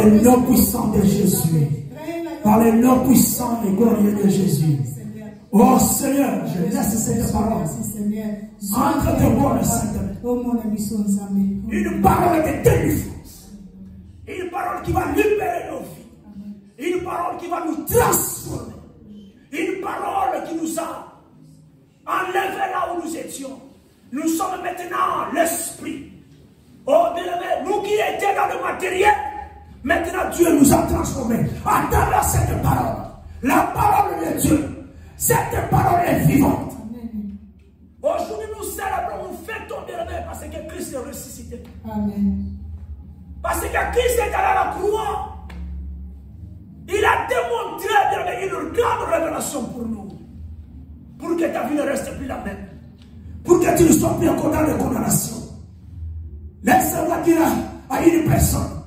le nom puissant de Jésus. Par le nom puissant et glorieux de Jésus. Oh Seigneur, je laisse cette parole entre tes mains, Saint-Esprit. Une parole de délivrance. Une parole qui va libérer nos vies. Une parole qui va nous transformer. Une parole qui nous a enlevés là où nous étions. Nous sommes maintenant l'esprit. Oh bien-aimé, nous qui étions dans le matériel, maintenant Dieu nous a transformés à travers cette parole. La parole de Dieu. Cette parole est vivante. Aujourd'hui, nous célébrons, nous fêtons bien-aimé parce que Christ est ressuscité. Amen. Parce que Christ est allé à la croix. Il a démontré bien-aimé une grande révélation pour nous. Pour que ta vie ne reste plus la même. Pour que tu ne sois plus encore dans la condamnation. Laisse-moi dire à une personne.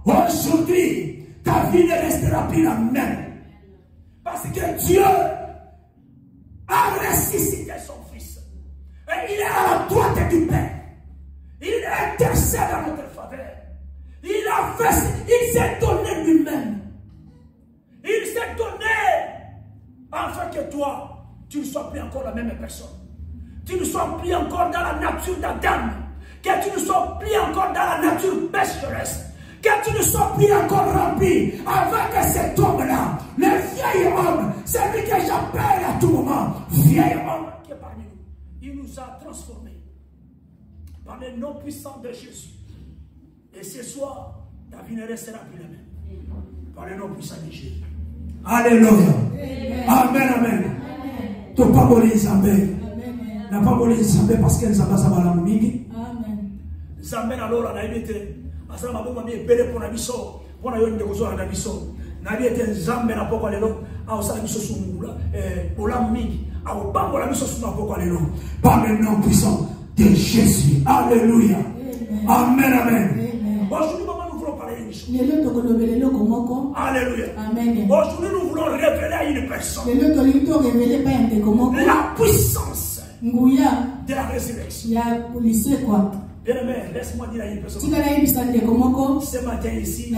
Aujourd'hui, ta vie ne restera plus la même. Parce que Dieu a ressuscité son Fils. Et il est à la droite du Père. Il intercède à notre faveur. Il s'est donné lui-même. Il s'est donné afin que toi, tu ne sois plus encore la même personne. Tu ne sois plus encore dans la nature d'Adam. Que tu ne sois plus encore dans la nature pécheresse. Que tu ne sois plus encore rempli avec cet homme-là. Le vieil homme, celui que j'appelle à tout moment. Vieil homme qui est parmi nous. Il nous a transformés par le nom puissant de Jésus. Et ce soir, ta vie ne restera plus la même. Par le nom puissant de Jésus. Alléluia. Amen, amen. Tu n'as pas volé Zambé. Tu n'as pas volé Zambé parce que Zambé ça va la mouille. Amen. Zambé alors on a évité. Asala maboma mi ebele pona biso pona yo ndeko zo na biso na bi ete Nzambe na poko lelo awusala biso sungula ola mingi awubambola biso suna poko lelo par le nom puissant de Jésus. Alléluia. Amen, amen. Aujourd'hui maman nous voulons parler d'une chose. Alléluia. Amen. Aujourd'hui nous voulons révéler à une personne la puissance de la résurrection. Bien-aimé, laisse-moi dire à une personne. Ce matin ici,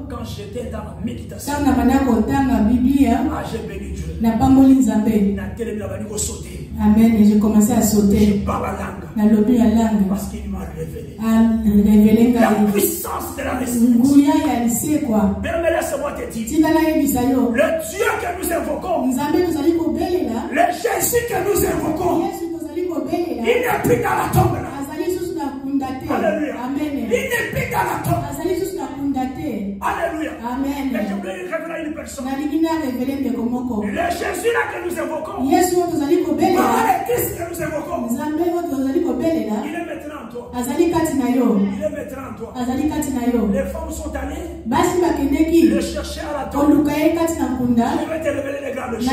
quand j'étais dans la méditation, j'ai béni Dieu. Amen. Et j'ai commencé à sauter. Je parle la langue. Parce qu'il m'a révélé. La puissance de la résurrection. Bien-aimé, laisse-moi te dire. Le Dieu que nous invoquons, le Jésus que nous invoquons, il n'est plus dans la tombe là. Alléluia. Amen. Il n'est plus dans la tombe. Alléluia. Amen. Et je voulais révéler une personne. Le Jésus là que nous invoquons. Le Christ que nous invoquons. Il est maintenant en toi. Il est maintenant en toi. Les femmes sont allées le chercher à la tombe. Je vais te révéler les grandes choses.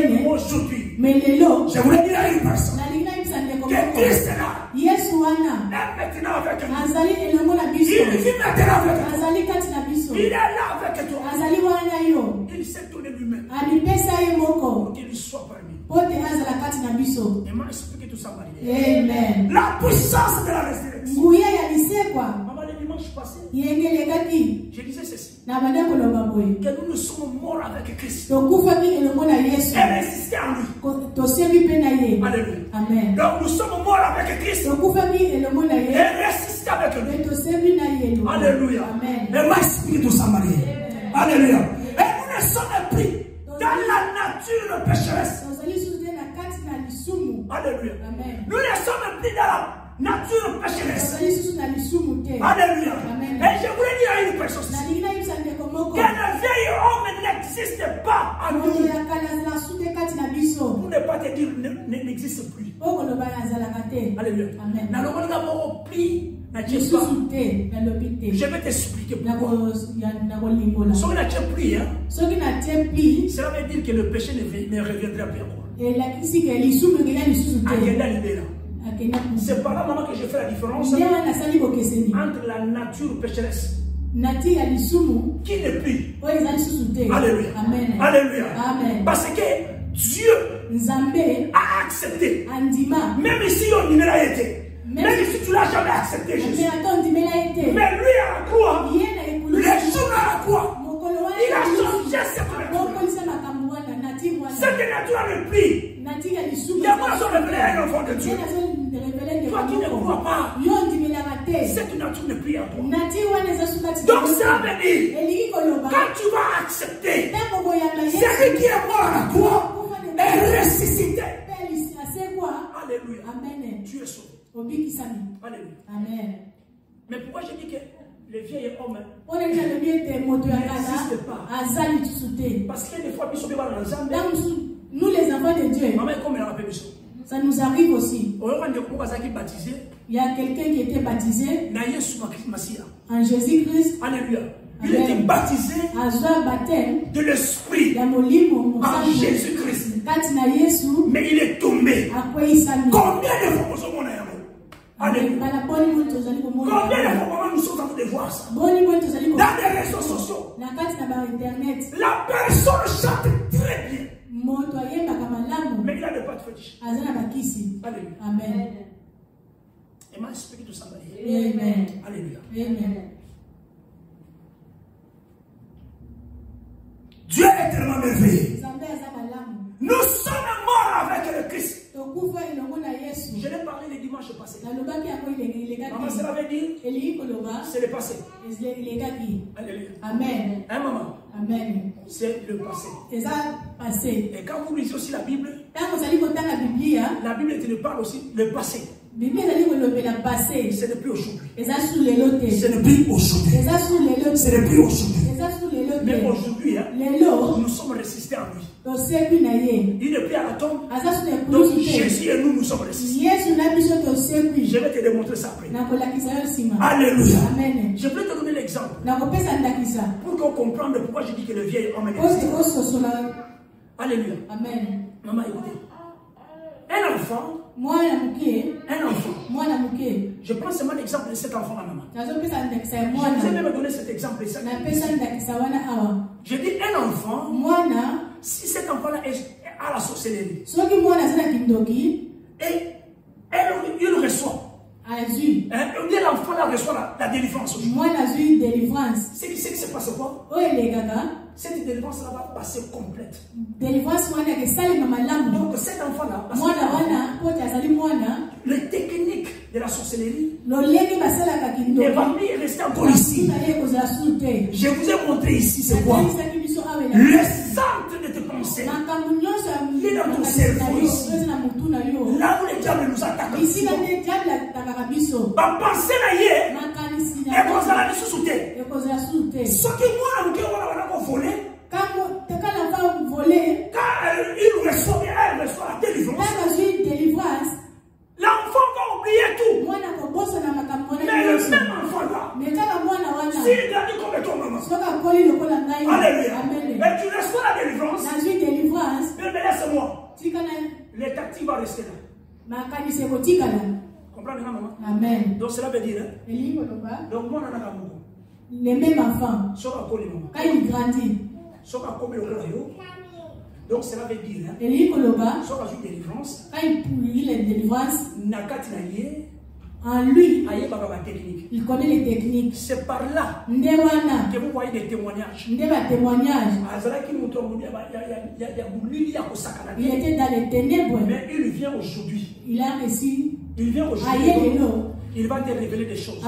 Mais aujourd'hui, je voulais dire à une personne que Christ est là. Il est maintenant avec nous. Il vit maintenant avec nous. Il est là avec toi. Il s'est donné lui-même pour qu'il soit parmi nous. Il m'a expliqué tout ça, Marie. Amen. La puissance de la résurrection. Maman, le dimanche passé, je disais ceci. Que nous nous sommes morts avec Christ. Et ressuscités en lui. Alléluia. Amen. Donc nous sommes morts avec Christ. Et ressuscités avec lui. Alléluia. Amen. Et m'a expliqué tout ça, Marie. Alléluia. Et nous ne sommes plus dans la nature pécheresse. Alléluia. Amen. Nous ne sommes plus dans la nature pécheresse. Alléluia. Amen. Et je voulais dire à une personne qu'un vieil homme n'existe pas en nous. Pour ne pas te dire n'existe plus. Alléluia. Amen. Je vais t'expliquer pourquoi. Si on n'a plus, cela veut dire que le péché ne reviendra plus encore. C'est par là, maman, que je fais la différence entre la nature pécheresse qui n'est plus. Alléluia. Amen. Alléluia. Amen. Parce que Dieu a accepté. Même si on y l'a été. Même si tu ne l'as jamais accepté, Jésus. Mais lui à la croix, il cela replie. Il y a pas de révéler un enfant de Dieu. Toi qui ne crois pas, cette nature ne prie en toi. Donc ça veut dire, quand tu vas accepter, celui qui est mort à toi est ressuscité. Alléluia. Amen. Tu es sauvé. Alléluia. Amen. Mais pourquoi je dis que les vieils hommes n'existent pas? Parce que des fois, nous les enfants de Dieu, ça nous arrive aussi. Il y a quelqu'un qui était baptisé en Jésus-Christ. Alléluia. Il était baptisé de l'esprit en Jésus-Christ. Mais il est tombé. Combien de fois Alléluia. Combien de fois nous sommes en train de voir ça? Dans les réseaux sociaux, la personne chante très bien. Mais il n'a pas de fétiche. Alléluia. Amen. Am I speaking to somebody? Amen. Alléluia. Amen. Dieu est tellement merveilleux. Nous sommes morts avec le Christ. Je l'ai parlé le dimanche passé. Maman, cela veut dire c'est le passé. Alléluia. Amen. Hein, maman? Amen. C'est le passé. Passé. Et quand vous lisez aussi la Bible, la Bible te parle aussi du passé. C'est depuis aujourd'hui. C'est depuis aujourd'hui. C'est depuis aujourd'hui. Mais aujourd'hui, nous sommes résistés en lui. Il n'est plus à la tombe. Donc Jésus et nous sommes résistés. Je vais te démontrer ça après. Alléluia. Amen. Je vais te donner l'exemple. Pour qu'on comprenne pourquoi je dis que le vieil homme est résisté. Alléluia. Amen. Maman, écoutez. Un enfant. Je prends seulement l'exemple de cet enfant-là, maman. Je vous ai même donné cet exemple. Je dis un enfant, si cet enfant-là est à la sorcellerie, et il reçoit. L'enfant reçoit la délivrance. C'est ce qui se passe quoi? Cette délivrance-là va passer complète. Donc cet enfant-là, les techniques de la sorcellerie ne va plus rester encore ici. Je vous ai montré ici c'est quoi? Le centre de tes pensées. Il est dans ton cerveau ici. Là où le diable nous attaque. Ma pensée là est comme ça là sous terre. Ce qui moi on a volé. Quand il reçoit la délivrance, l'enfant va oublier tout. Mais le même enfant là, s'il grandit comme ton maman, alléluia, mais tu reçois la délivrance, mais laisse-moi, les tactiques vont rester là. Comprenez maman? Amen. Donc cela veut dire, donc moi on a un le même enfant, quand il grandit, donc cela veut dire, quand il délivrance, en lui, il connaît les techniques. C'est par là que vous voyez des témoignages. Il était dans les ténèbres. Mais il vient aujourd'hui. Il a réussi. Il vient aujourd'hui. Il va te révéler des choses.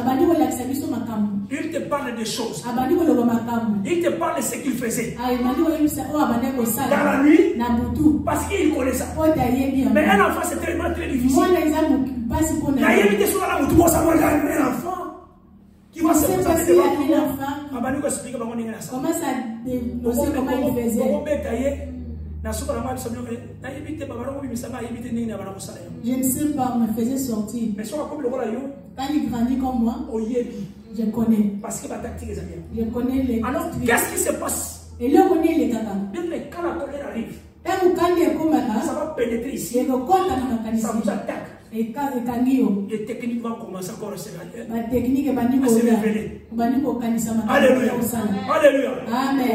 Il te parle des choses. Il te parle de ce qu'il faisait dans la nuit, parce qu'il connaît ça. Mais un enfant, c'est tellement très difficile. Il y a un enfant qui va se présenter devant toi. Comment ça dénoncer comment il faisait? Je ne sais pas, on me faisait sortir. Mais quand il grandit comme moi, je connais. Parce que je connais les. Alors, qu'est-ce qui se passe? Et là, on est les caca. Quand la colère arrive, ça va pénétrer ici. Ça vous attaque. Et les techniques vont commencer encore à se révéler. Alléluia. Alléluia. Amen.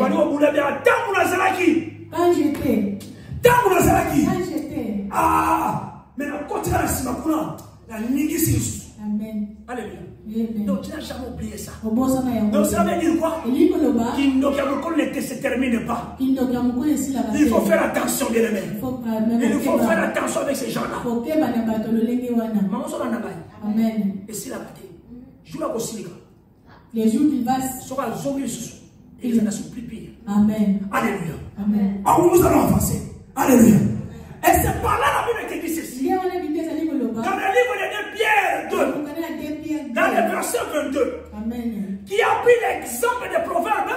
Quand j'étais. Ah, mais la côte là, c'est ma couleur. La négligence. Amen. Alléluia. Donc tu n'as jamais oublié ça. Donc ça veut dire quoi? Qu'il ne se termine pas. Il faut faire attention, bien aimé. Il faut faire attention avec ces gens-là. Amen. Et si la bataille, les jours qu'il va, il en a plus pire. Amen. Alléluia. Amen. Alors nous allons avancer. Alléluia. Et c'est par là la Bible te dit ceci. Dans le livre de Pierre 2, dans le verset 22, Amen. Qui a pris l'exemple des proverbes,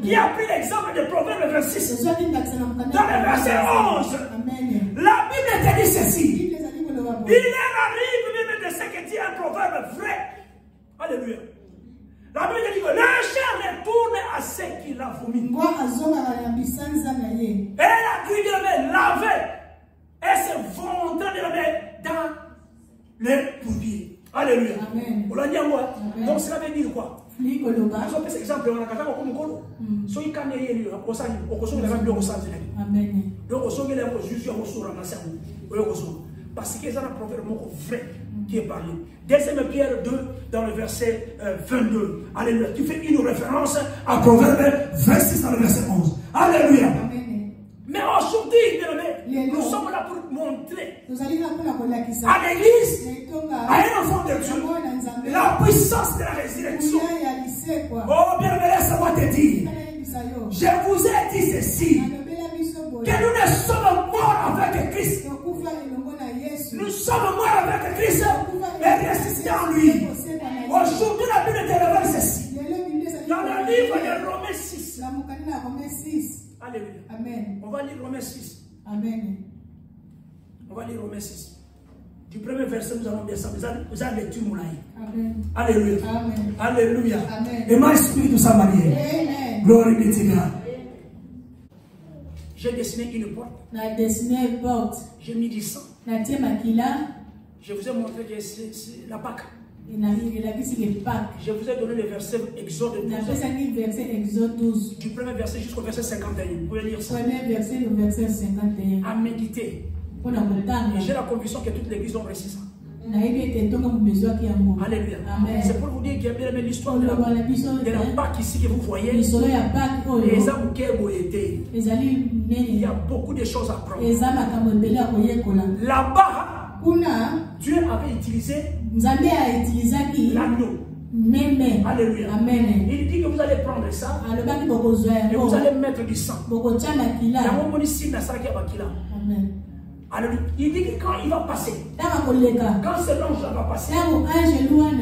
qui a pris l'exemple des proverbes 26, dans le verset 11, Amen. La Bible te dit ceci. Il arrive même de ce que dit un proverbe vrai. Alléluia. La Bible dit que le chien retourne à ce qu'il a vomi. Et la cuillère de laver et se vendre dans le bourbier. Alléluia. Amen. Donc cela veut dire quoi? Par exemple, on a quand même so il can y aller au sein au sein Amen. donc au sein de la juste au sur ramasser parce que ça un proverbe vrai qui est parlé. Deuxième Pierre 2 dans le verset 22. Alléluia. Qui fait une référence à Proverbe 26 dans le verset 11. Alléluia. Amen. Mais aujourd'hui, nous sommes là pour montrer à l'église, à un enfant de Dieu, la puissance de la résurrection. Oh, bien, laisse-moi te dire, je vous ai dit ceci, que nous ne sommes morts avec Christ. Nous sommes morts avec Christ et ressuscités en lui. Aujourd'hui, la Bible te révèle ceci. Dans le livre de Romains 6. Alléluia. Amen. On va lire Romains 6. Amen. On va lire Romains 6. Du premier verset, nous allons bien ça. Vous avez lecture moulaï. Amen. Alléluia. Amen. Alléluia. Amen. Et ma esprit de sa manière. Amen. Gloire be to God. J'ai dessiné une porte. J'ai mis du sang. Je vous ai montré que c'est la Pâque. Je vous ai donné le verset Exode 12. Du premier verset jusqu'au verset 51. Vous pouvez lire ça. À méditer. Et j'ai la conviction que toute l'église ont réussi ça. Alléluia. C'est pour vous dire qu'il y a bien l'histoire de la Pâque ici que vous voyez. Les âmes qui ont été. Il y a beaucoup de choses à prendre. Là-bas, Dieu avait utilisé l'agneau. Alléluia. Amen. Il dit que vous allez prendre ça et vous allez mettre du sang. Amen. Alors, il dit que quand il va passer, quand ce l'ange va passer,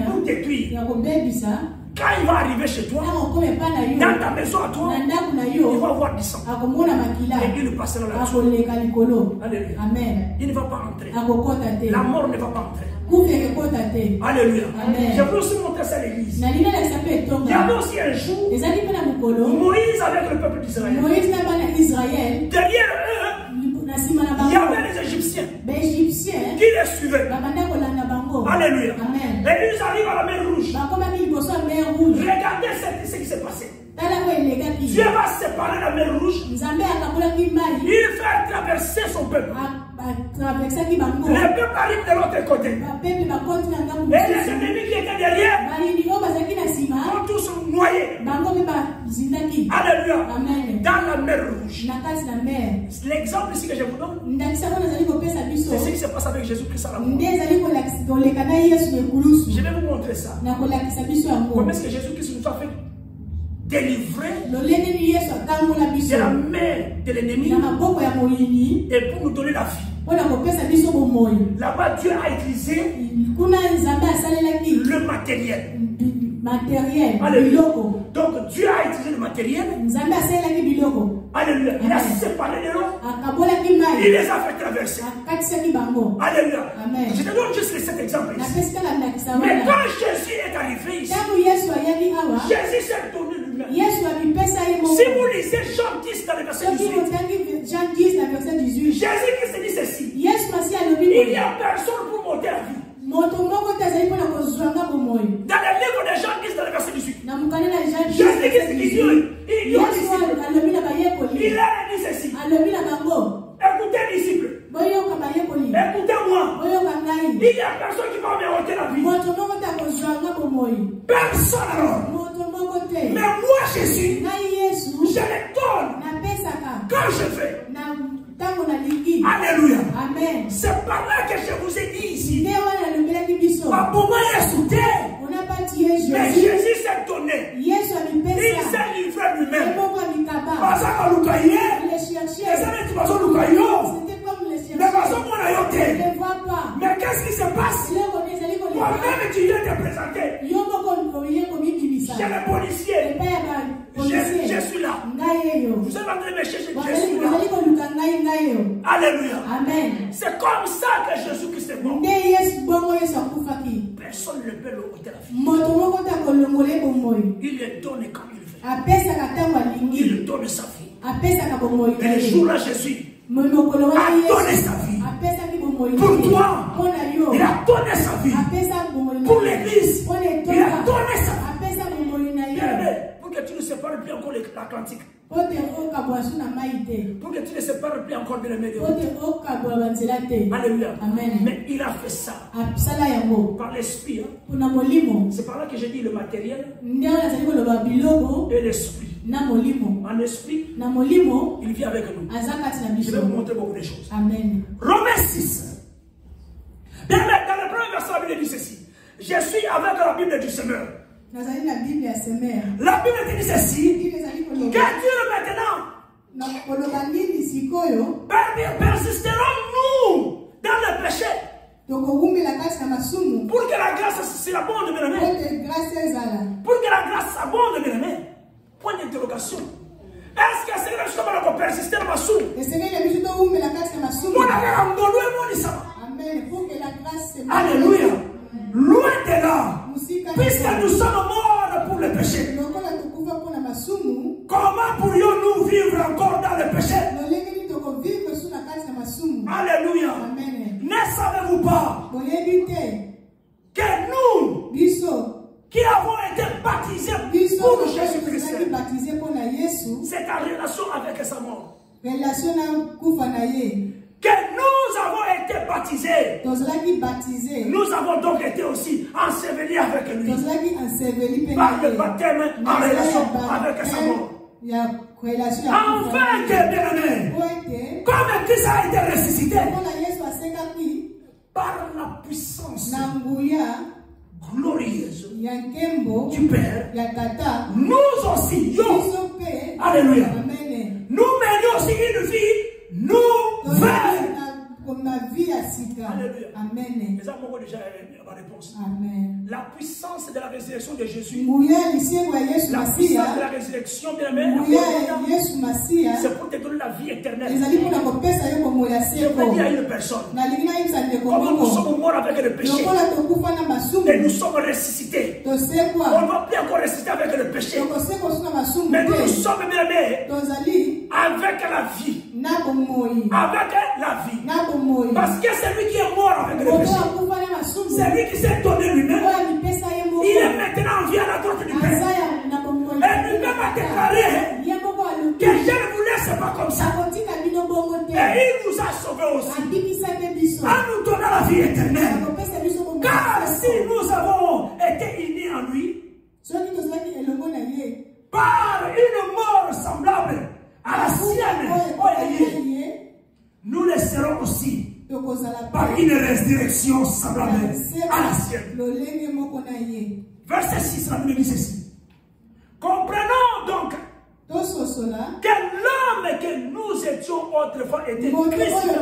pour détruire, quand il va arriver chez toi, dans ta maison à toi, il va avoir du sang. Et il passera là-dessus. Alléluia. Amen. Il ne va pas entrer. La mort ne va pas entrer. Alléluia. Amen. Je peux aussi montrer ça à l'église. Il y avait aussi un jour Moïse avec le peuple d'Israël. Derrière eux, il y avait les Égyptiens qui les suivaient. Alléluia. Amen. Et ils arrivent à la mer Rouge. Regardez ce qui s'est passé. Dieu va séparer la mer Rouge. Il fait traverser son peuple. Le peuple arrive de l'autre côté. Et les ennemis qui étaient derrière vont tous noyer. Alléluia. Dans la mer Rouge. L'exemple ici que je vous donne, c'est ce qui se passe avec Jésus-Christ à la croix. Je vais vous montrer ça. Comment est-ce que Jésus-Christ nous a fait délivrer de la main de l'ennemi et pour nous donner la vie. Là-bas, Dieu a utilisé le matériel. Alléluia. Donc Dieu a utilisé le matériel. Alléluia. Il a séparé les lots. Il les a fait traverser. Alléluia. Je te donne juste cet exemple ici. Mais quand Jésus est arrivé ici, Jésus s'est tourné lui-même. Si vous lisez Jean 10 dans le verset 18, Jésus-Christ dit ceci. Il n'y a personne pour monter la vie. Dans le livre de Jean 10 dans le verset 18, Jésus-Christ dit il a dit ceci. Écoutez disciples, écoutez-moi. Il n'y a personne qui va me ôter la vie. personne alors. Mais moi Jésus, je les donne quand je vais. Alléluia. Amen. C'est par là que je vous ai dit ici. Mais Jésus s'est donné. Il s'est livré lui-même. Mais qu'est-ce qui se passe? Moi-même, tu viens te présenter. J'ai le policier. Je suis là. Vous êtes en train de me chercher. Je suis là. Alléluia. Amen. C'est comme ça que Jésus-Christ est mort. Personne ne peut le ôter la vie. Il le donne quand il veut. Il donne sa vie. Et le jour-là, Jésus a donné sa vie. Pour toi, il a donné sa vie. Pour l'église, il a donné sa vie. Pour que tu ne sépares plus encore l'Atlantique. Pour que tu ne sépares plus encore de la météo. Alléluia. Amen. Mais il a fait ça par l'esprit. C'est par là que j'ai dit le matériel et l'esprit. En esprit, il vit avec nous. Je vais vous montrer beaucoup de choses. Amen. Romains 6. Bien, dans le premier verset, la Bible dit ceci. Je suis avec la Bible du Seigneur. La Bible dit ceci. Que Dieu maintenant persisterons-nous dans le péché pour que la grâce s'abonde, bien aimé. Pour que la grâce s'abonde, bien aimé. Point d'interrogation. Est-ce que c'est quelque chose qu'on persister dans ma soupe? Alléluia. Loin de là. Puisque nous sommes morts pour le péché, comment pourrions-nous vivre encore dans le péché? Alléluia. Ne savez-vous pas que nous qui avons été baptisés pour Jésus-Christ, c'est en relation avec sa mort que nous avons été baptisés. Nous avons donc été aussi ensevelis avec lui par le baptême en relation avec sa mort. Enfin, que bien aimé, comme Christ a été ressuscité par la puissance glorieuse du Père, nous aussi, alléluia, nous menons aussi une vie nouvelle. Alléluia. Amen. Les amoureux déjà ma réponse. Amen. La puissance de la résurrection de Jésus, la puissance de la résurrection, bien aimé, c'est pour te donner la vie éternelle. Je peux dire à une personne, comment nous sommes morts avec le péché et nous sommes ressuscités. On ne va plus encore ressusciter avec le péché, mais nous sommes, bien aimés, avec la vie. Avec la vie. Parce que c'est lui qui est mort avec le péché. C'est lui qui s'est donné lui-même. Il est maintenant en vie à la droite du Père. Et lui-même a déclaré que je ne vous laisse pas comme ça. Et il nous a sauvés aussi. En nous donnant la vie éternelle. Car si nous avons été unis en lui, par une mort semblable à la sienne, nous le serons aussi par une résurrection semblable à la sienne. Verset 6, la Bible dit ceci. Comprenons donc que l'homme que nous étions autrefois était crucifié.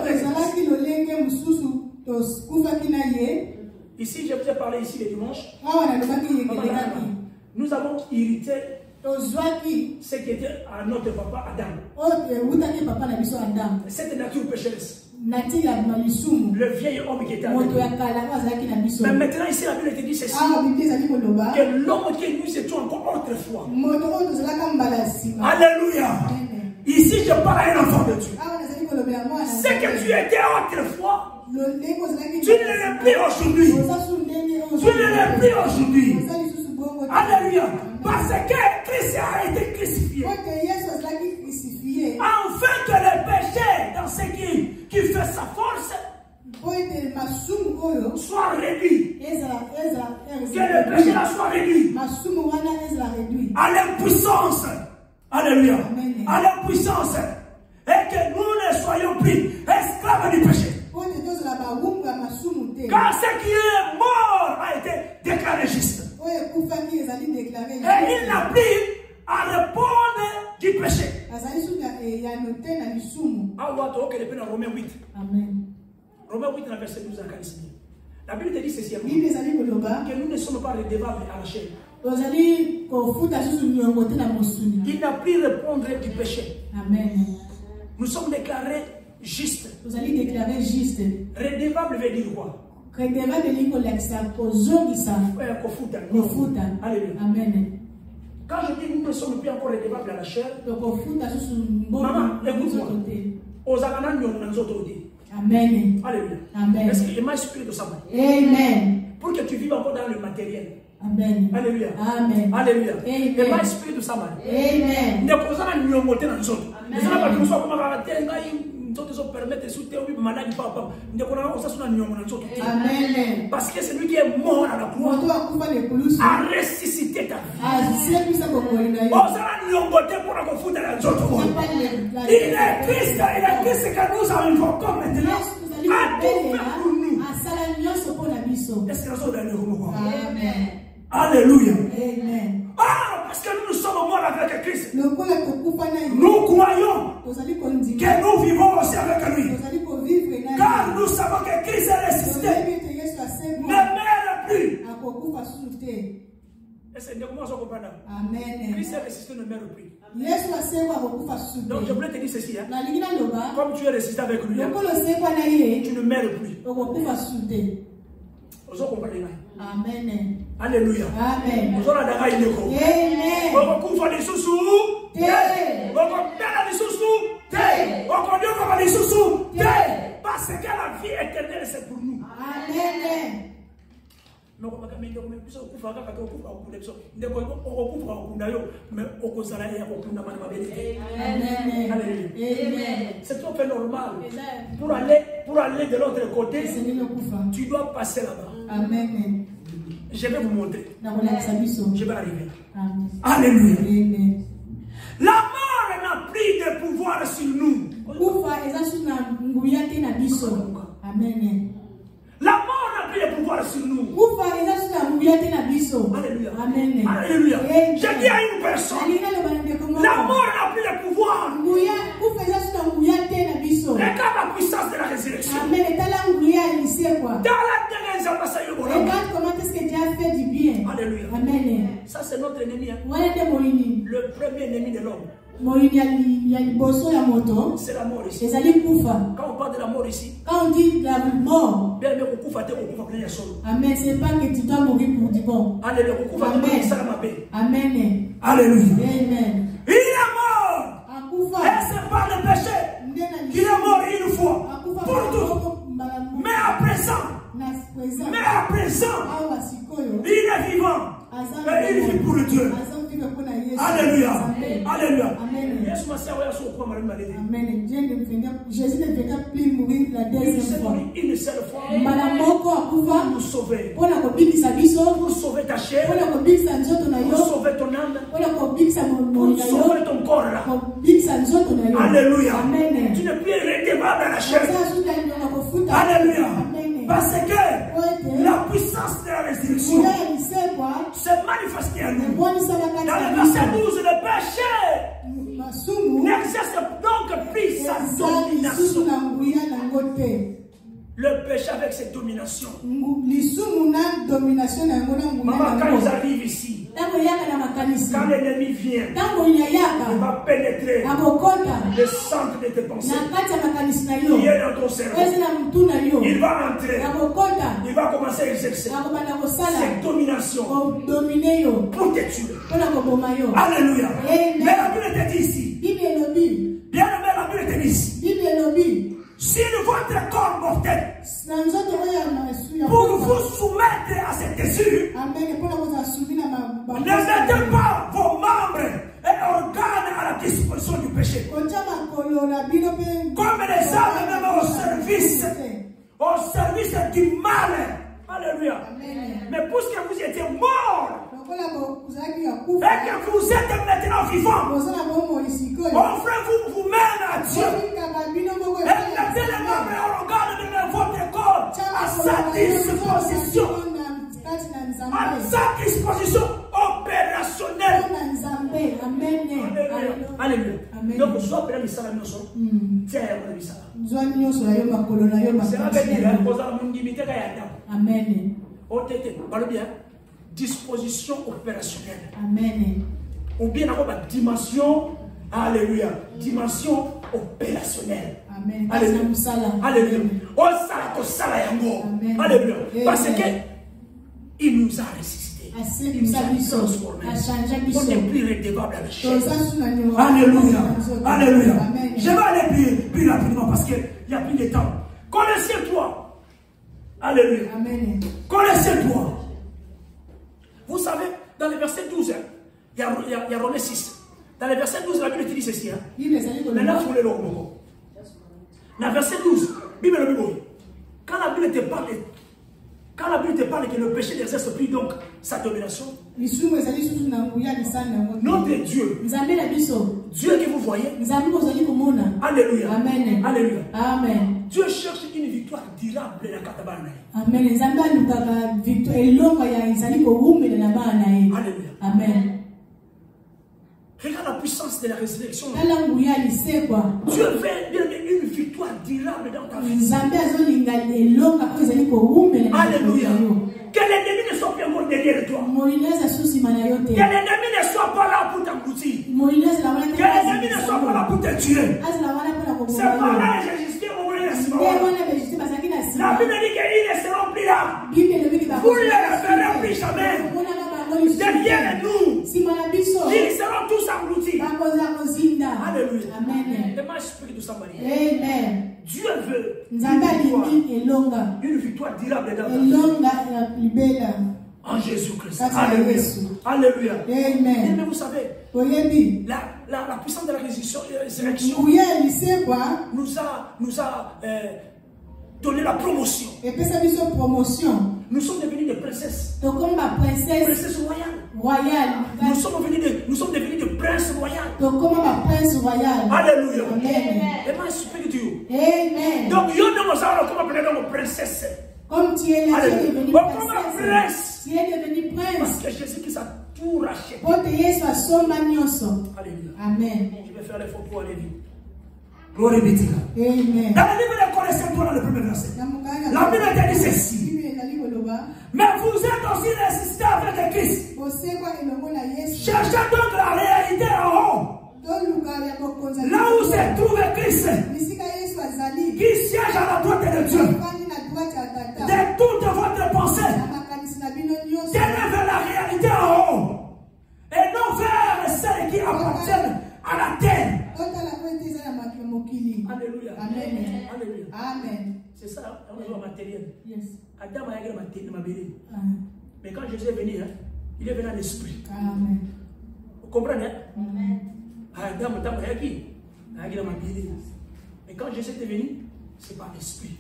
Ici, je vous ai parlé ici le dimanche. Nous avons hérité ce qui était à notre papa Adam. Cette nature pécheresse. Le vieil homme qui était avec nous. Mais maintenant ici la Bible te dit ceci. Que l'homme que nous étions encore autrefois. Alléluia. Ici je parle à un enfant de Dieu. Ce que tu étais autrefois, tu ne l'es plus aujourd'hui. Tu ne l'es plus aujourd'hui. Alléluia. Parce que Christ a été crucifié. Afin que le péché, dans ce qui fait sa force, soit réduit. Que le péché là soit réduit. À l'impuissance. Alléluia. À l'impuissance. Et que nous ne soyons plus esclaves du péché. Car ce qui est mort a été déclaré juste. Et il n'a plus à répondre du péché. Romains 8. Amen. Romains 8, verset 12 à 15. La Bible te dit ceci, que nous ne sommes pas redevables à la chair. Il n'a plus à répondre du péché. Amen. Nous sommes déclarés justes. Vous allez déclarer juste. Redevable veut dire quoi? Redevable veut dire Alléluia. Amen. Quand je dis nous ne sommes plus encore redevables à la chair, maman, écoute-moi. Aux Amanans, nous sommes Amen. Alléluia. Amen. Est-ce qu'il y a un esprit de sabat? Amen. Pour que tu vives encore dans le matériel. Amen. Alléluia. Amen. Alléluia. Amen. Et pas esprit de sabat. Amen. Ne posons pas nous monter dans nous autres. Ne sommes pas que nous soyons comme un nous autres permettre de soutenir une maladie papa. Ne connaissons pas ça sur nous autres. Amen. Parce que celui qui est mort à la croix a ressuscité ta vie. Oh, ça va nous monter pour la confondre dans nous autres. Il est Christ que nous invoquons maintenant. A tout fait pour nous. Est-ce que nous sommes dans le roux? Amen. Alléluia. Amen. Ah, parce que nous sommes morts avec Christ. Nous croyons que nous vivons aussi avec lui. Car nous savons que Christ est ressuscité. Ne meurt plus. Est-ce que nous comprenons? Amen. Christ est ressuscité, ne meurt plus. Donc je voulais te dire ceci. Comme tu es ressuscité avec lui, tu ne meurs plus. Vous comprenez? Amen. Alléluia. Amen. Vous avez d'ailleurs une écho. Amen. Vous avez des sous-sous. Vous avez des sous-sous. Vous avez des sous-sous. Parce que la vie éternelle, c'est pour nous. Amen. C'est tout à fait normal. Pour aller de l'autre côté, tu dois passer là-bas. Amen. Je vais vous montrer. Je vais arriver. Alléluia. La mort n'a plus de pouvoir sur nous. Amen. La mort n'a plus de pouvoir sur nous. Alléluia. Amen. Alléluia. Je dis à une personne, la mort n'a plus de pouvoir. Regarde la puissance de la résurrection. Dans la dernière regarde comment est-ce que Dieu a fait du bien. Alléluia. Amen. Ça c'est notre ennemi. Le premier ennemi de l'homme. C'est la mort ici. Quand on parle de la mort ici, quand on dit la mort, amen, c'est pas que tu dois mourir pour du bon. Alléluia. Amen. Alléluia. Amen. Il est mort. Et c'est pas le péché. Il est mort une fois pour tout. Mais à présent, il est vivant. Et il vit pour le Dieu. Alléluia. Alléluia. Amen. Jésus ne viendra plus mourir la deuxième fois. Une seule fois. Pour nous sauver. Pour sauver ta chair. Pour sauver ton âme. Pour sauver ton corps là. Alléluia. Tu ne peux redevable à la chair. Alléluia. Parce que la puissance de la résurrection se manifeste en nous. Dans le verset 12, le péché n'exerce donc plus sa domination. Le péché avec cette domination. Maman, quand ils arrivent ici, quand l'ennemi vient, il va pénétrer le centre de tes pensées. Il est dans ton cerveau. Il va entrer. Il va commencer à exercer cette domination pour te tuer. Alléluia. Mais la Bible te dit ici. Bien aimé, la Bible te dit ici. Si votre corps mortel, pour vous soumettre à cette décision, ne mettez pas vos membres et organes à la disposition du péché. Comme les âmes même au service du mal. Alléluia. Mais puisque vous étiez morts et que vous êtes maintenant vivants, offrez-vous vous-même à Dieu. Et mettez les membres et organes de votre corps à sa disposition. À sa disposition opérationnelle. Alléluia. Donc, vous soyez prêts à ça. Amen. Bien. Disposition opérationnelle. Amen. Ou bien encore la dimension, alléluia, dimension opérationnelle. Amen. Alléluia. Alléluia. Alléluia. Parce que il nous a résisté. Il nous a transformé. On n'est plus redevable à la chair. Alléluia. Alléluia. Je vais aller plus rapidement parce qu'il n'y a plus de temps. Connaissez-toi. Alléluia. Amen. Connaissez-toi. Vous savez, dans le verset 12, il y a Romains 6. Dans le verset 12, la Bible dit ceci. Maintenant, vous voulez le mot. Dans le verset 12, Bible le mot. Quand la Bible te parle que le péché n'exerce plus donc sa domination, notre Dieu, Dieu que vous voyez, alléluia, amen. Alléluia, amen. Dieu cherche une victoire durable dans la catabane. Amen. Alléluia. Amen. Regarde la puissance de la résurrection. Dieu veut une victoire durable dans ta vie. Alléluia. Que l'ennemi ne soit pas mort derrière toi. Que l'ennemi ne soit pas là pour t'engloutir. Que l'ennemi ne soit pas là pour te tuer. C'est pas là que j'ai existé au moment de la la Bible dit qu'ils ne seront plus là. Vous ne les verrez plus jamais. Derrière nous, ils seront tous engloutis. Alléluia. Amen. Dieu veut une victoire durable dans ta vie. En Jésus-Christ. Alléluia. Alléluia. Amen. Mais vous savez, la puissance de la résurrection nous a donné la promotion. Nous sommes devenus des princesses. Princesses royales. Nous sommes devenus des princes royaux. Alléluia. Amen. Donc, nous sommes comme princesse. Comme tu es devenu prince. Tu es devenu prince. Parce que Jésus-Christ a tout racheté. Alléluia. Amen. Je vais faire l'effort pour aller vite. Gloire be to God. Amen. Dans la Bible, connaissez-toi dans le premier verset. La Bible dit ceci. Mais vous êtes aussi résistés avec Christ. Cherchez donc la réalité en haut. Là où se trouve Christ, qui siège à la droite de Dieu. De toute votre pensée, tenez vers la réalité en haut. Et non vers celles qui appartiennent à la terre. Alléluia. Amen. Alléluia. Amen. C'est ça, on est matériel. Yes. Adam a écrit mais quand Jésus est venu, il est venu à l'esprit. Amen. Vous comprenez? Amen. Adam a écrit mais quand Jésus est venu, c'est par l'esprit.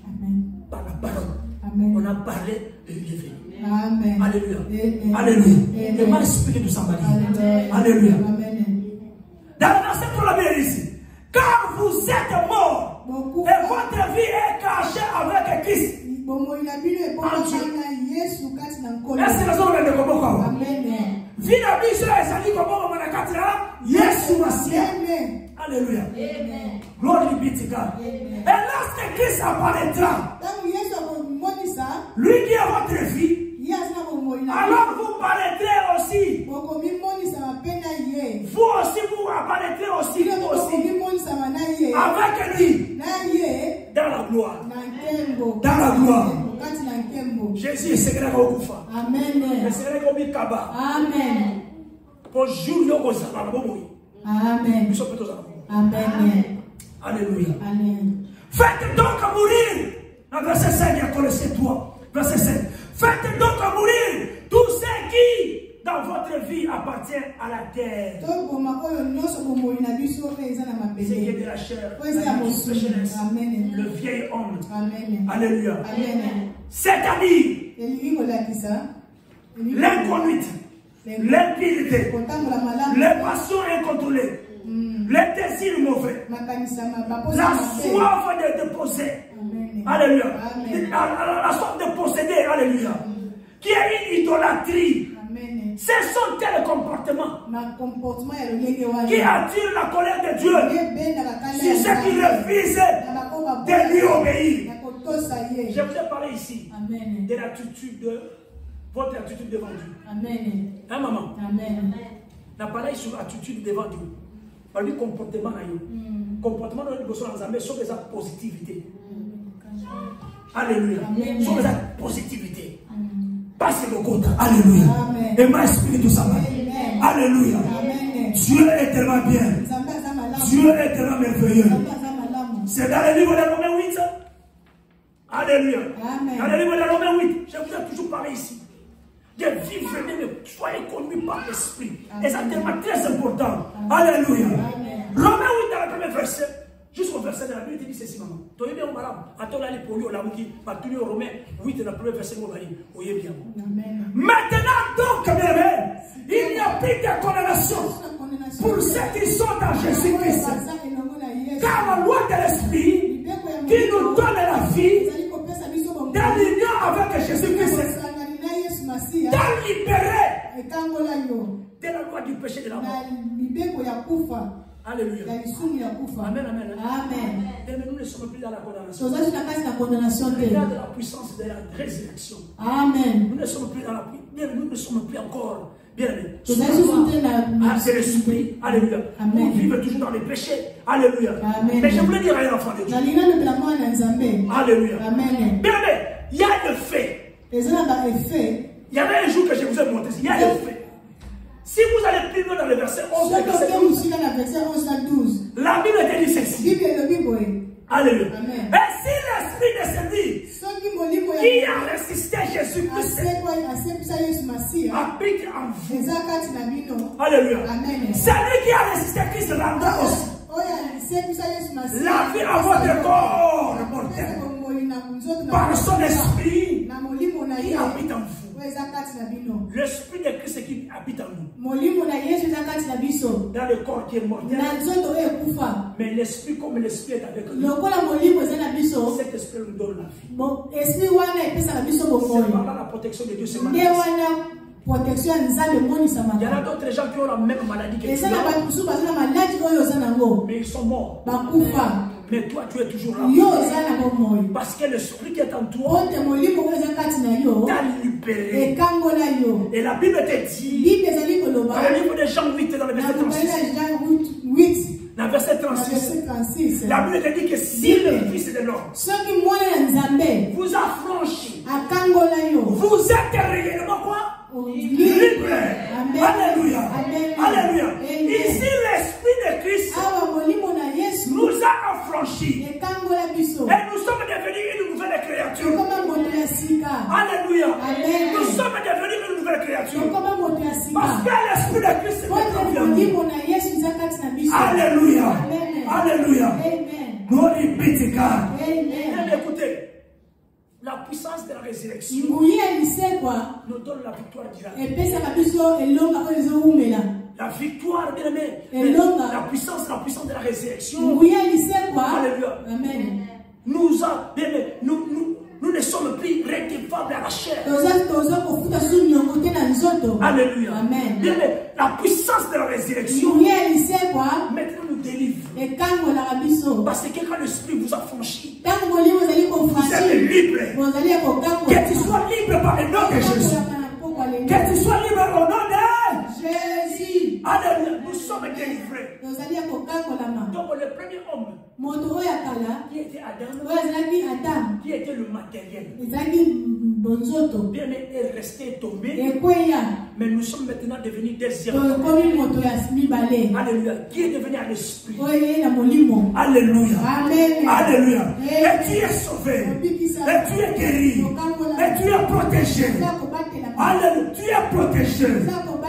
Par la parole. Amen. On a parlé de lui est venu. Amen. Alléluia. Amen. Alléluia. Amen. Le mal expliqué de somebody. Alléluia. Amen. Dans le verset pour la Bible ici. Car vous êtes morts et votre vie est cachée avec Christ. Est-ce que nous avons quoi? Vie la vie sur les comme Yesu Massia. Alléluia. Gloire be to God. Et lorsque Christ apparaîtra, lui qui est votre vie, alors vous paraîtrez aussi. Vous aussi, vous apparaîtrez aussi. Avec lui. Dans la gloire. Dans la gloire. Jésus est secret au Koufa. Amen. Le secret au Mikaba. Amen. Bonjour, Yoko Amen. Amen. Alléluia. Amen. Faites donc mourir. Dans verset 5, il y a connaissez-toi. Verset 5. Faites donc mourir tous ceux qui, dans votre vie appartient à la terre. Ce qui est de la chair, le vieil homme. Alléluia. C'est-à-dire l'inconduite, l'impiété, les passions incontrôlées, les désirs mauvais, la soif de posséder. Alléluia. La soif de posséder. Alléluia. Qui est une idolâtrie. Ce sont tels comportements qui attirent la colère de Dieu sur ceux qui refusent de lui obéir. Je vous ai parlé ici de l'attitude de votre attitude devant Dieu. Amen. Hein, maman? Amen. On a parlé sur l'attitude devant Dieu. Par le comportement. Comportement dans les sur sa positivité. Alléluia. Sur sa positivité. Passe le côté. Alléluia. Et ma esprit tout ça. Alléluia. Dieu est tellement bien. Dieu est tellement merveilleux. C'est dans le livre de Romains 8. Alléluia. Dans le livre de Romains 8. Je vous ai toujours parlé ici. De vivre, mais soyez conduits par l'esprit. Et ça tellement très important. Alléluia. Romains 8 dans le premier verset. Jusqu'au verset de la Bible, il dit ceci, maman. Tu es bien au malade. Attends, là, les polis, au lamu qui va tenir au Romain 8 dans le premier verset, vous voyez bien. Maintenant, donc, bien aimé, il n'y a plus de condamnation pour ceux qui sont dans Jésus-Christ. Car la loi de l'esprit qui nous donne la vie dans l'union avec Jésus-Christ, t'a libéré de la loi du péché de la mort. Alléluia. Amen, amen. Amen. Nous ne sommes plus dans la condamnation. Regarde la puissance de la résurrection. Amen. Nous ne sommes plus dans la nous ne sommes plus encore. Bien aimé. C'est l'esprit. Alléluia. Nous vivons toujours dans les péchés. Alléluia. Amen. Mais je voulais dire à un enfant de Dieu. Alléluia. Amen. Bien aimé. Il y a le fait. Il y avait un jour que je vous ai montré. Il y a le fait. Si vous allez plus loin dans le verset 11, la Bible te dit ceci. Alléluia. Et si l'esprit de celui qui a résisté à Jésus-Christ habite en vous. Alléluia. Celui qui a résisté à Christ rendra aussi la vie à votre corps mortel par son esprit qui habite en vous. L'esprit de Christ qui habite en nous. Dans le corps qui est mortel. Mais l'esprit, comme l'esprit est avec nous, cet esprit nous donne la vie. C'est par là la protection de Dieu se manifeste. Il y en a d'autres gens qui ont la même maladie que toi. Mais ils sont morts. Mais toi, tu es toujours là. Parce que l'esprit qui est en toi t'a libéré. Et la Bible te dit, dans le livre de Jean 8, dans le verset 36, dans le verset 36, la Bible te dit que si le Fils de l'homme vous a franchi, vous êtes réellement quoi? Libre. Alléluia. Alléluia. Ici, l'esprit de Christ nous a affranchis. Et nous sommes devenus une nouvelle créature. Alléluia. Nous sommes devenus une nouvelle créature. Parce que l'esprit de Christ est en nous. Alléluia. Alléluia. Glory be to God. Écoutez. La puissance de la résurrection nous donne la victoire directe. La victoire, bien aimé, la puissance de la résurrection. Alléluia. Amen. Nous ne sommes plus redevables à la chair. Alléluia. Amen. Bien aimé, la puissance de la résurrection maintenant nous délivre. Parce que quand l'esprit vous a franchi, vous êtes libre. Que tu sois libre par le nom de Jésus. Que tu sois libre au nom de Jésus. Alléluia. Nous sommes délivrés. Donc le premier homme qui était Adam, qui était le matériel, bien est resté tombé. Mais nous sommes maintenant devenus des hommes. Alléluia. Qui est devenu un esprit. Alléluia. Alléluia. Et tu es sauvé. Et tu es guéri. Et tu es protégé. Alléluia. Tu es protégé.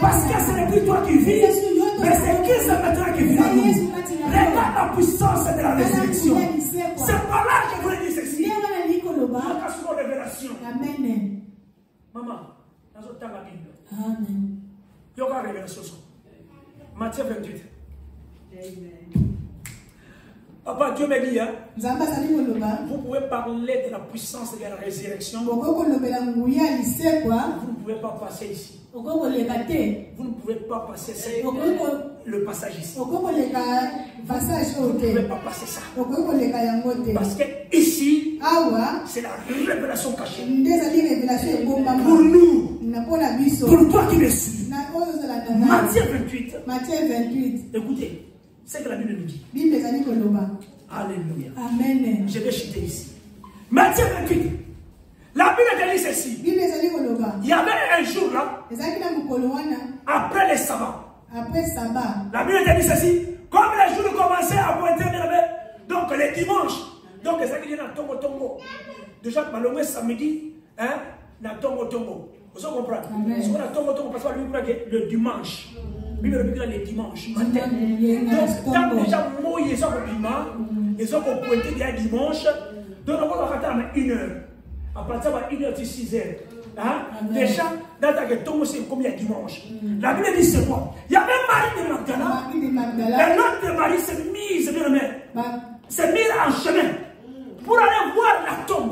Parce que ce n'est plus toi qui vis, mais c'est Christ maintenant qui vit en nous. Regarde la puissance de la résurrection. C'est par là que je voulais dire ceci. Sur révélation. Amen. Maman, dans le temps de la Bible. Amen. Il y aura révélation. Matthieu 28. Amen. Papa, Dieu me dit, hein, vous pouvez parler de la puissance de la résurrection. Vous ne pouvez pas passer ici. Vous ne pouvez pas passer le passage ici. Vous ne pouvez pas passer ça. Parce que ici, c'est la révélation cachée. Pour nous, pour toi qui me suis. Matthieu 28. Écoutez. C'est que la Bible nous dit. Alléluia. Amen. Je vais chuter ici. Matthieu 28. La Bible dit ceci. Il y avait un jour là. Après le sabbat. La Bible dit ceci. Comme les jours commençaient à pointer, donc les dimanches. Donc les gens qui viennent à Tongo. Déjà, le samedi, hein, na Tongo. Vous comprenez? Ce qu'on a Tongo, parce que le dimanche. Bible les dimanches matin. Donc, quand déjà moi ils ont ils ont pointé déjà dimanche. Donc on va attendre 1 heure. À partir de 1 heure 6 heures. Hein? Déjà, dans ta tombe c'est comme il y a dimanche. La Bible dit c'est quoi? Il y avait Marie de Magdala. Et l'autre de Marie s'est mise en chemin pour aller voir la tombe.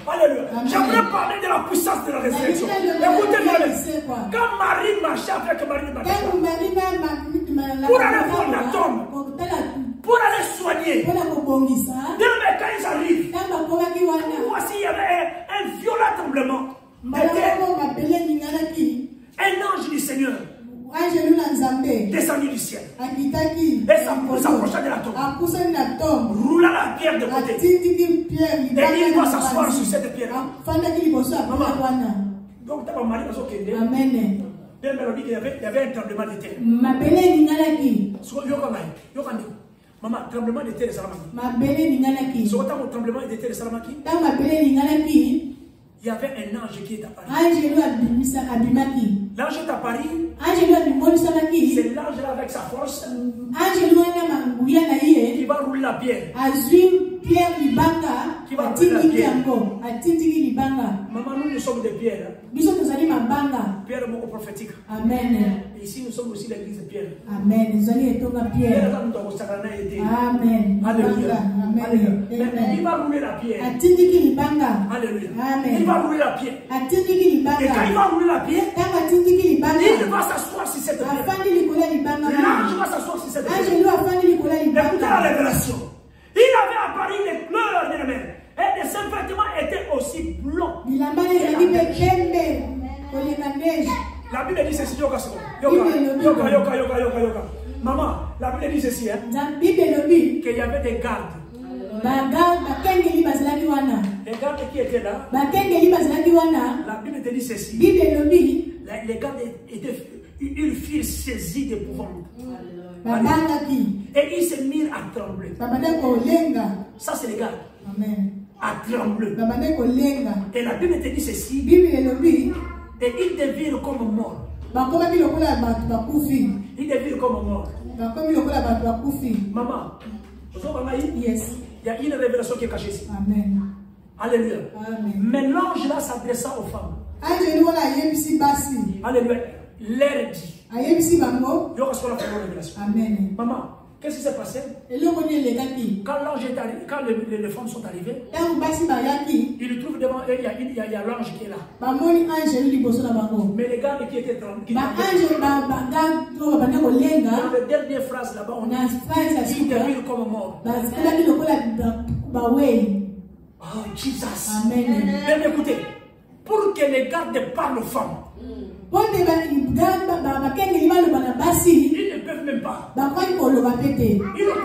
Alléluia. J'aimerais parler de la puissance de la résurrection. Écoutez-moi. Quand Marie marchait avec Marie de Magdala, pour aller voir la tombe, pour aller soigner, bien mais quand ils arrivent, voici il y avait un violent tremblement. Un ange du Seigneur descendu du ciel et s'approcha de la tombe, roula la pierre de côté et il va s'asseoir sur cette pierre. Donc t'as pas marié dans son kédé. Amen. Il y avait un tremblement de terre. Maman, tremblement de terre est salamaki. Sur autant tremblement de terre est salamaki. Il y avait un ange qui est apparu. L'ange est apparu. C'est l'ange là avec sa force. Qui va rouler la pierre. Qui va rouler la pierre. Maman, nous sommes des pierres. Pierre beaucoup prophétique. Amen. Et ici nous sommes aussi l'église de Pierre. Amen. Pierre. Amen. Alléluia. Amen. Il va rouler la pierre. Alléluia. Amen. Il va rouler la pierre. Et quand il va rouler la pierre, il va s'asseoir sur cette pierre. L'ange va s'asseoir sur cette pierre. Écoutez la révélation. Il avait apparu les pleurs de la mer. Et ses vêtements étaient aussi blancs. La Bible dit ceci. Yoka. Maman, la Bible dit ceci. Qu'il y avait des gardes. Les gardes qui étaient là. La Bible dit ceci. Les gardes ils furent saisis d'épouvante. Et ils se mirent à trembler. Ça c'est les gardes. Amen. À trembler. Et la Bible te dit ceci. Et ils deviennent comme morts. Ils deviennent comme morts. Maman, yes. Il y a une révélation qui est cachée ici. Amen. Alléluia. Amen. Mais l'ange là s'adressa aux femmes. Alléluia. L'air dit. Amen. Maman, qu'est-ce qui s'est passé? Quand l'ange est arrivé, quand les femmes sont arrivées, ils trouvent devant eux, il y a l'ange qui est là. Mais les gars qui étaient trembés, dans la dernière phrase là-bas, on dit qu'ils deviennent comme morts. Oh, Jesus. Amen. Mais écoutez, pour que les gardes parlent aux femmes, ils ne peuvent même pas. Ils n'ont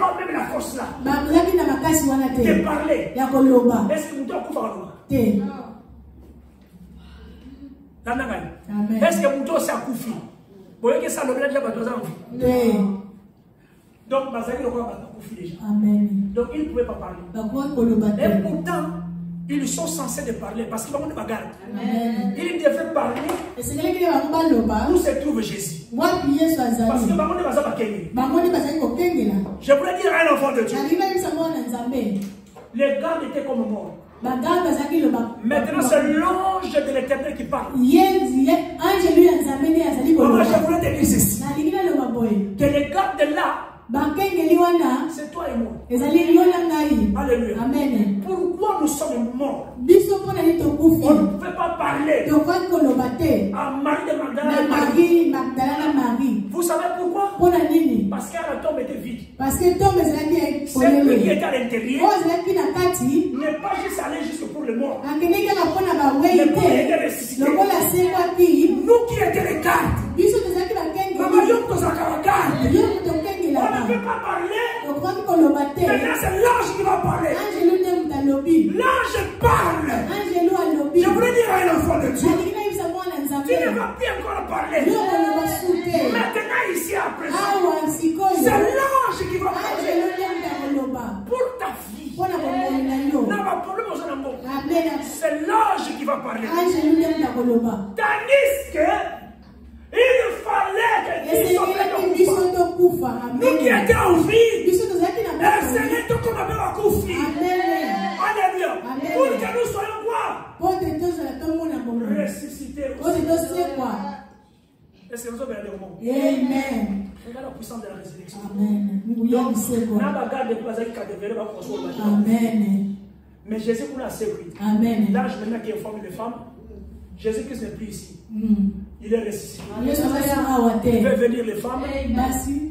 pas même la force là de parler. Est-ce que vous devez couper? Est-ce que vous devez s'en couper? Vous voyez que ça, le bled, il y a donc, Amen. donc ils ne pouvaient pas parler. Et pourtant, Ils sont censés de parler parce qu'ils vont de bagarre. Ils devaient parler où se trouve Jésus. Parce que je voulais dire à un enfant de Dieu. Les gardes étaient comme morts. Maintenant, c'est l'ange de l'Éternel qui parle. Maman, je voulais te dire ceci. Que les gardes de là, c'est toi et moi. Alléluia. Amen. Pourquoi nous sommes morts? On ne peut pas parler à Marie de Magdala. Vous savez pourquoi? Parce que la tombe était vide. Celui qui était à l'intérieur n'est pas juste allé jusque pour le mort. Le corps était ressuscité. Nous qui étions les gardes, on ne peut pas parler. Maintenant, c'est l'ange qui va parler. L'ange parle. Je voulais dire à un enfant de Dieu, tu ne vas plus encore parler. Maintenant, ici, à présent, c'est l'ange qui va parler pour ta vie. C'est l'ange qui va parler. Tandis que il fallait que nous qui étions en vie, le Seigneur te comme avec la coufi. Alléluia. Pour que nous soyons quoi? Ressuscités. Est-ce que nous sommes bien? Amen. Regarde la puissance de la résurrection. Amen. Mais Jésus nous a servi. Amen. L'ange maintenant qui informe les femmes, Jésus-Christ n'est plus ici. Il est ressuscité. Il fait venir les femmes.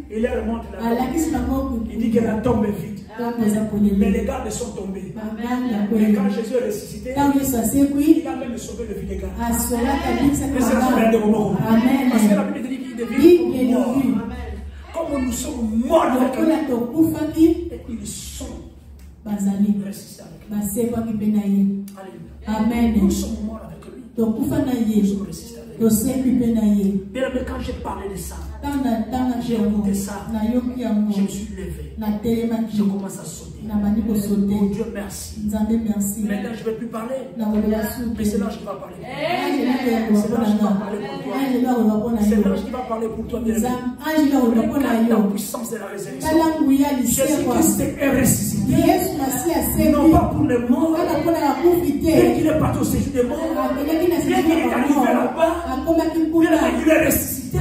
Il les remonte la tombe. Il dit que la tombe est vide. Mais les gardes sont tombés. Mais quand Jésus est ressuscité, il a même sauvé le vie des gardes. Parce que la Bible dit qu'il est vide. Comme nous sommes morts avec lui, et ils sont ressuscités avec lui. Amen. Nous sommes morts avec lui. Nous sommes ressuscités avec lui. Bien, mais quand j'ai parlé de ça, j'ai écouté ça, je me suis levé. Je commence à sauter. Oh Dieu, merci. Maintenant, je ne vais plus parler. Mais c'est l'ange qui va parler. C'est l'ange qui va parler pour toi. C'est l'ange qui va parler pour toi, bien aimé. Regarde la puissance de la résurrection. Jésus-Christ est ressuscité. Non pas pour les morts. Bien qu'il n'est pas au séjour des morts. Bien qu'il est arrivé là-bas. Bien qu'il est ressuscité.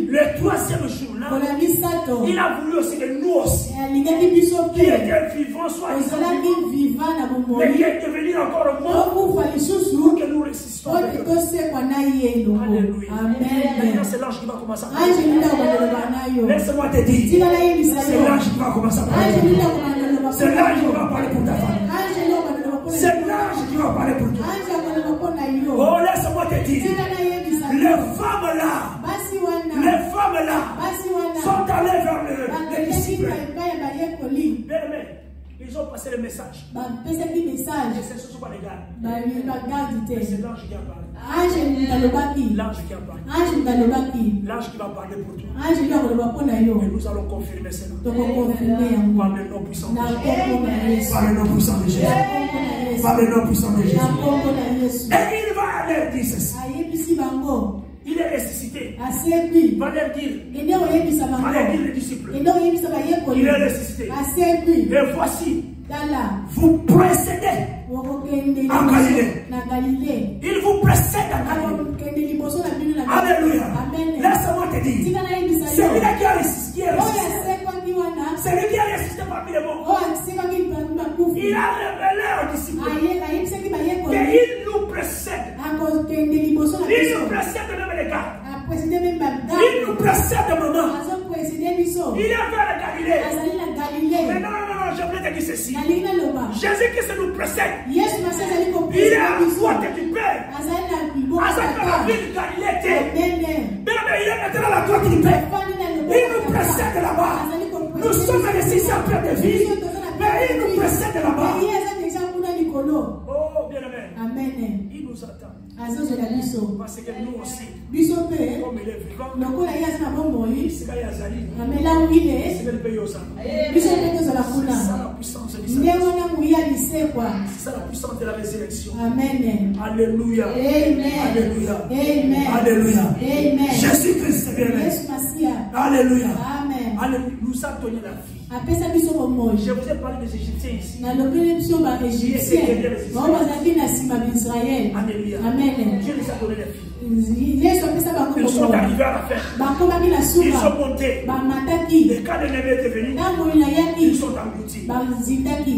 Le troisième jour-là, il a voulu aussi que nous aussi, qui étaient vivants, soient mais qui est devenu encore mort, pour que nous ressuscitions. Alléluia. Maintenant, c'est l'ange qui va commencer à parler. Laisse-moi te dire, c'est l'ange qui va commencer à parler. C'est l'ange qui va parler pour ta famille. C'est l'ange qui va parler pour toi. Oh, laisse-moi te dire, les femmes là sont allées vers les disciples. Ils ont passé le message. Et ce ne sont pas les gars. C'est l'ange qui a parlé. L'ange qui a parlé. L'ange qui va parler pour toi. Et nous allons confirmer cela. Par le nom puissant de Jésus. Par le nom puissant de Jésus. Par le nom puissant de Jésus. Et il va leur dire ceci. Il est ressuscité. Il va leur dire les disciples. Il est ressuscité. Et voici, vous précédez en Galilée. Il vous précède en Galilée. Alléluia. Laisse-moi te dire, celui-là qui a ressuscité, celui qui a ressuscité parmi les morts, il a révélé aux disciples qu'il nous précède. Il nous précède même les gars. Il nous précède maman. Il est vers la Galilée. Mais non, je voulais te dire ceci. Jésus-Christ nous précède. Il est à droite du Père. À ce que la ville de Galilée était. Mais il est maintenant à la droite du Père. Il nous précède là-bas. Nous sommes restés à perte de vie. Mais il nous précède là-bas. Oh, bien aimé. Amen. Il nous nous attend. Parce que nous aussi, comme il est vivant, c'est là où il est. C'est ça la puissance de l'Israël. C'est ça la puissance de la résurrection. Amen. Alléluia. Amen. Alléluia. Amen. Alléluia. Amen. Jésus-Christ est bien. Alléluia. Amen. Alléluia. Nous a donné la vie. Je vous ai parlé des Égyptiens ici. Alléluia. Amen. Dieu nous a donné la vie. Ils sont arrivés à la fin. Ils sont montés. Et quand l'ennemi est venu, ils sont engloutis.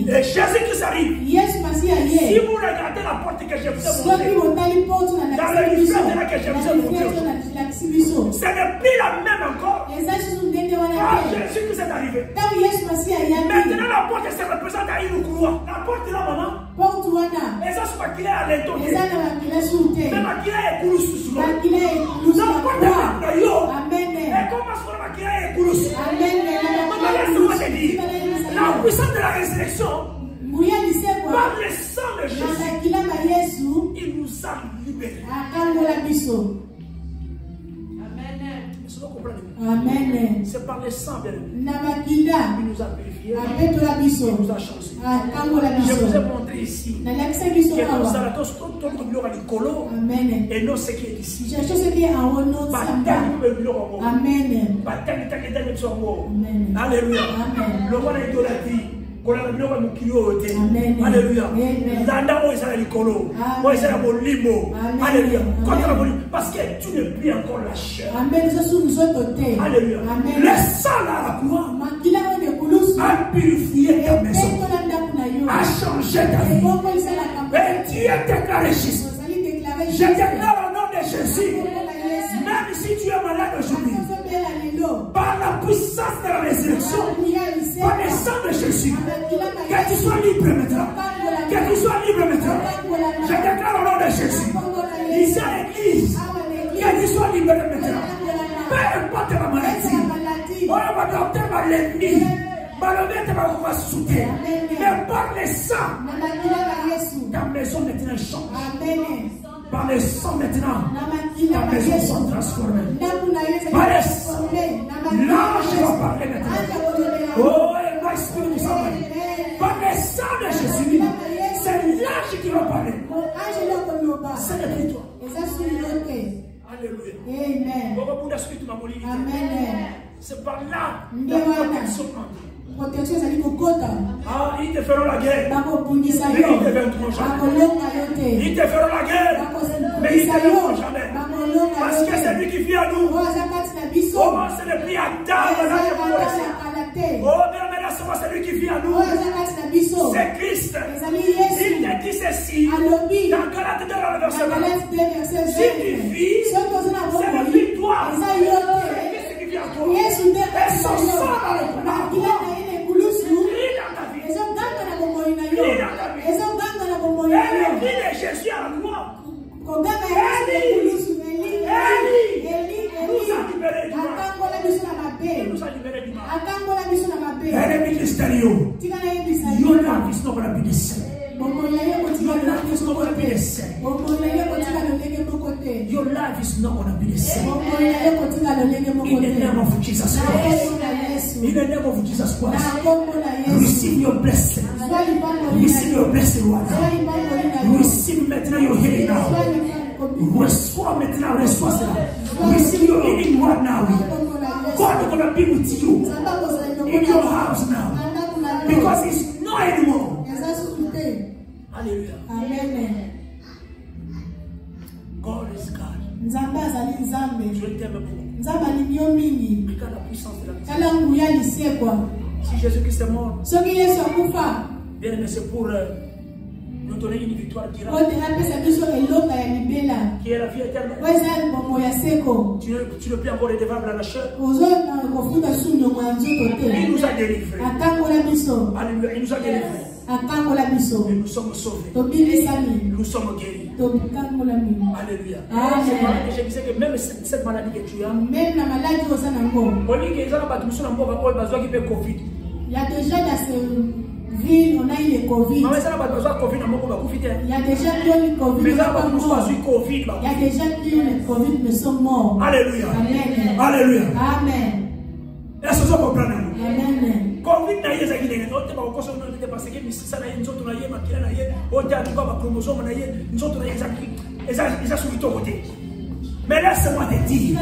Et Jésus-Christ arrive. Si vous regardez la porte que je vous ai montrée, dans le livre là que je vous ai montré, ce n'est plus la même encore. Quand Jésus-Christ est arrivé. Maintenant la porte se représente à une couloir. La porte là, maman. Et ça, c'est qu'il est à l'intérieur. Même qu'il est coulou sous sous. Nous avons pas de yo. Et comment est-ce qu'on va qu'il est coulou sous? Maman, laisse-moi te dire. La puissance de la résurrection, par le sang de Jésus, il nous a libérés. Amen. C'est par le sang, bien aimé. Il nous a purifiés. Il nous a changés. Je vous ai montré ici que nous allons tous et non ce qui est ici. Alléluia. Le roi de l'idolâtrie. Alléluia. Alléluia. Parce que tu ne plus encore la chair. Alléluia. Le sang à la croix a purifié ta maison, a changé ta vie. Et tu es déclaré juste. Je déclare au nom de Jésus, même si tu es malade aujourd'hui, par la puissance de la résurrection, par le sang de Jésus, que tu sois libre maintenant. Que tu sois libre maintenant. Je déclare au nom de Jésus, ici à l'église, que tu sois libre maintenant. Peu importe la maladie, on va docteur par l'ennemi, malhonnête va vous soutenir. Mais par le sang, ta maison maintenant change. Par le sang maintenant, ta maison s'est transformée. Par le sang, l'ange va parler maintenant. Oh, et moi, Esprit du sang. Par le sang de Jésus, c'est l'ange qui va parler. Ce n'est plus toi. Alléluia. Amen. C'est par là la protection. Ah, ils te feront la guerre. Mais ils te vaincront jamais. Ils te feront la guerre. Mais ils te vaincront jamais. Parce que c'est lui qui vit à nous. Oh, ce n'est plus à table. Oh, bien, c'est lui qui vit à nous. C'est Christ. Il te dit ceci. Dans Galates 2, verset 20. Si tu vis, c'est ne plus toi. C'est Christ qui vit en toi. Et son sang dans toi. Jésus à la croix. Nous a libérés du mal. Ennemis mystérieux. Your life is not going to be the same. Your life is not going to be the same. Your life is not going to be the same. In the name of Jesus Christ. In the name of Jesus Christ. Receive your blessing. Receive your blessing right now. Receive maintenant your healing now. Reçois maintenant, reçois cela. Receive your healing right now. God is going to be with you in your house now. Because it's not anymore. Hallelujah. Amen. God is God. Je t'aime beaucoup. Regarde la puissance de la vie. Si Jésus-Christ est mort, bien aimé, c'est pour nous donner une victoire qui est la vie éternelle. Tu ne peux encore redevable à la chair. Il nous a délivrés. Alléluia, il nous a délivrés. Et nous sommes sauvés. Nous sommes guéris. Alléluia. Je disais que même cette maladie que tu as, il y a déjà ville, on a eu le Covid. Il y a déjà eu le Covid. Il y a déjà eu le Covid, mais sont morts. Alléluia. Amen. Alléluia. Amen. Est-ce que vous comprenez? Amen. Covid na yeza kile ndote ba koso ndote parce que misisa na nzoto na ye makila na ye ote atuka ba chromosome na ye nzoto na ye eza surito côté. Mais laisse-moi te dire,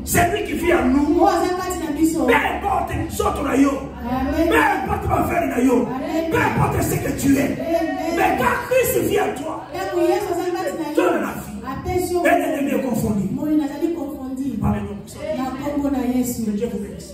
c'est lui qui vit en nous. Peu importe nzoto na yo, peu importe ma vie na yo, peu importe ce que tu es, mais quand Christ vit en toi, tu as la vie. Et l'ennemi est confondu. Parlez-nous pour ça. Que Dieu vous bénisse.